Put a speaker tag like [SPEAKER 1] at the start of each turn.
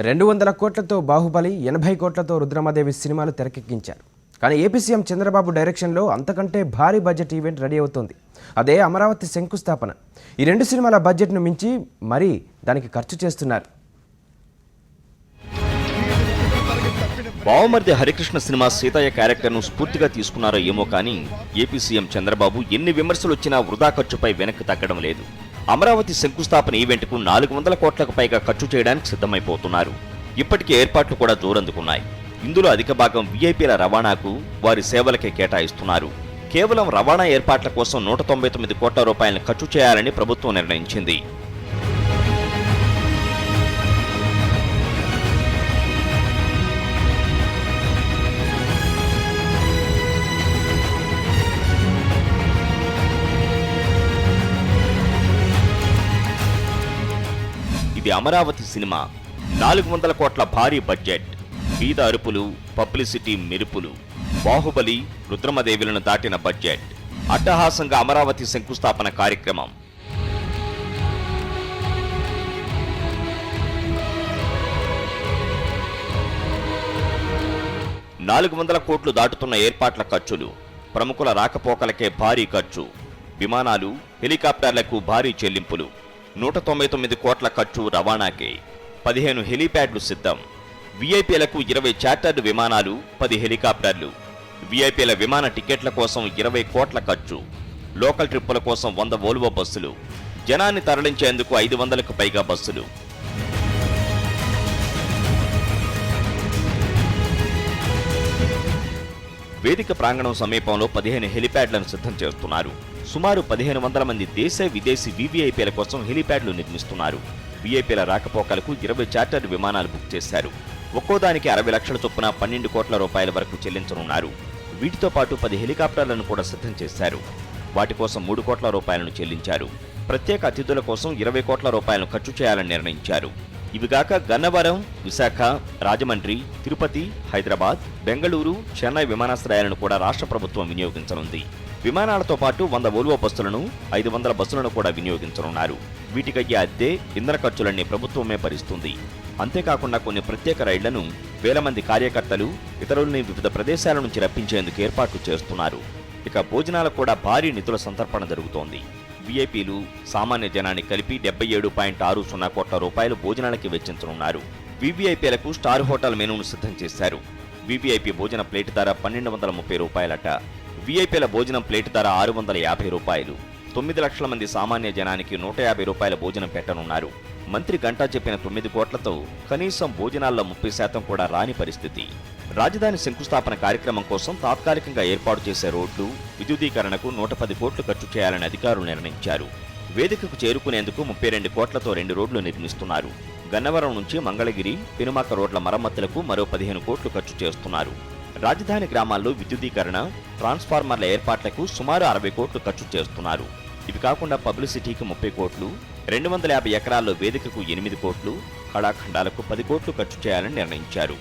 [SPEAKER 1] 200 కోట్లతో బాహుబలి 80 కోట్లతో రుద్రమదేవి సినిమాలు తెరకెక్కించారు. కానీ ఏపీ సీఎం చంద్రబాబు డైరెక్షన్లో అంతకంటే భారీ బడ్జెట్ ఈవెంట్ రెడీ అవుతోంది. అదే అమరావతి శంకుస్థాపన. ఈ రెండు సినిమాల బడ్జెట్ను మించి మరీ దానికి ఖర్చు చేస్తున్నారు.
[SPEAKER 2] బావమర్ది హరికృష్ణ సినిమా సీతయ్య క్యారెక్టర్ను స్ఫూర్తిగా తీసుకున్నారో ఏమో కానీ ఏపీ సీఎం చంద్రబాబు ఎన్ని విమర్శలు వచ్చినా వృధా ఖర్చుపై వెనక్కి తగ్గడం లేదు. అమరావతి శంకుస్థాపన ఈవెంట్కు 400 కోట్లకు పైగా ఖర్చు చేయడానికి సిద్ధమైపోతున్నారు. ఇప్పటికే ఏర్పాట్లు కూడా జోరందుకున్నాయి. ఇందులో అధిక భాగం వీఐపీల రవాణాకు, వారి సేవలకే కేటాయిస్తున్నారు. కేవలం రవాణా ఏర్పాట్ల కోసం 199 కోట్ల రూపాయలను ఖర్చు చేయాలని ప్రభుత్వం నిర్ణయించింది. ఇది అమరావతి సినిమా 400 కోట్ల భారీ బడ్జెట్. బీద అరుపులు, పబ్లిసిటీ మెరుపులు. బాహుబలి, రుద్రమదేవులను దాటిన బడ్జెట్. అట్టహాసంగా అమరావతి శంకుస్థాపన కార్యక్రమం. $400 కోట్లు దాటుతున్న ఏర్పాట్ల ఖర్చులు. ప్రముఖుల రాకపోకలకే భారీ ఖర్చు. విమానాలు, హెలికాప్టర్లకు భారీ చెల్లింపులు. 199 కోట్ల ఖర్చు రవాణాకే. 15 హెలీప్యాడ్లు సిద్ధం. వీఐపీలకు 20 చార్టర్డ్ విమానాలు, 10 హెలికాప్టర్లు. వీఐపీల విమాన టికెట్ల కోసం 20 కోట్ల ఖర్చు. లోకల్ ట్రిప్పుల కోసం 100 వోల్వో బస్సులు. జనాన్ని తరలించేందుకు 500కు పైగా బస్సులు. వేదిక ప్రాంగణం సమీపంలో 15 హెలిప్యాడ్లను సిద్ధం చేస్తున్నారు. సుమారు 1500 మంది దేశ విదేశీ వీవీఐపీల కోసం హెలిప్యాడ్లు నిర్మిస్తున్నారు. వీఐపీల రాకపోకలకు 20 చార్టర్డ్ విమానాలు బుక్ చేశారు. ఒక్కోదానికి 60 లక్షల చొప్పున 12 కోట్ల రూపాయల వరకు చెల్లించనున్నారు. వీటితో పాటు 10 హెలికాప్టర్లను కూడా సిద్ధం చేశారు. వాటి కోసం 3 కోట్ల రూపాయలను చెల్లించారు. ప్రత్యేక అతిథుల కోసం 20 కోట్ల రూపాయలను ఖర్చు చేయాలని నిర్ణయించారు. ఇవిగాక గన్నవరం, విశాఖ, రాజమండ్రి, తిరుపతి, హైదరాబాద్, బెంగళూరు, చెన్నై విమానాశ్రయాలను కూడా రాష్ట్ర ప్రభుత్వం వినియోగించనుంది. విమానాలతో పాటు 100 వోల్వో బస్సులను, 500 బస్సులను కూడా వినియోగించనున్నారు. వీటికయ్యే అద్దె, ఇంధన ఖర్చులన్నీ ప్రభుత్వమే భరిస్తుంది. అంతేకాకుండా కొన్ని ప్రత్యేక రైళ్లను వేల మంది కార్యకర్తలు, ఇతరుల్ని వివిధ ప్రదేశాల నుంచి రప్పించేందుకు ఏర్పాట్లు చేస్తున్నారు. ఇక భోజనాలకు కూడా భారీ నిధుల సంతర్పణ జరుగుతోంది. వీఐపీలు, సామాన్య జనాన్ని కలిపి 77.60 కోట్ల రూపాయలు భోజనాలకి వెచ్చించనున్నారు. వీవీఐపీలకు స్టార్ హోటల్ మెనూను సిద్ధం చేశారు. వీవీఐపీ భోజన ప్లేట్ ధర 1230 రూపాయలట. వీఐపీల భోజనం ప్లేట్ ధర 650 రూపాయలు. 9 లక్షల మంది సామాన్య జనానికి 150 రూపాయల భోజనం పెట్టనున్నారు. మంత్రి గంటా చెప్పిన 9 కోట్లతో కనీసం భోజనాల్లో 30% కూడా రాని పరిస్థితి. రాజధాని శంకుస్థాపన కార్యక్రమం కోసం తాత్కాలికంగా ఏర్పాటు చేసే రోడ్లు, విద్యుదీకరణకు 110 కోట్లు ఖర్చు చేయాలని అధికారులు నిర్ణయించారు. వేదికకు చేరుకునేందుకు 32 కోట్లతో 2 రోడ్లు నిర్మిస్తున్నారు. గన్నవరం నుంచి మంగళగిరి, పెనుమాక రోడ్ల మరమ్మతులకు మరో 15 కోట్లు ఖర్చు చేస్తున్నారు. రాజధాని గ్రామాల్లో విద్యుదీకరణ, ట్రాన్స్ఫార్మర్ల ఏర్పాట్లకు సుమారు 60 కోట్లు ఖర్చు చేస్తున్నారు. ఇవి కాకుండా పబ్లిసిటీకి 30 కోట్లు, 250 ఎకరాల్లో వేదికకు 8 కోట్లు, కళాఖండాలకు 10 కోట్లు ఖర్చు చేయాలని నిర్ణయించారు.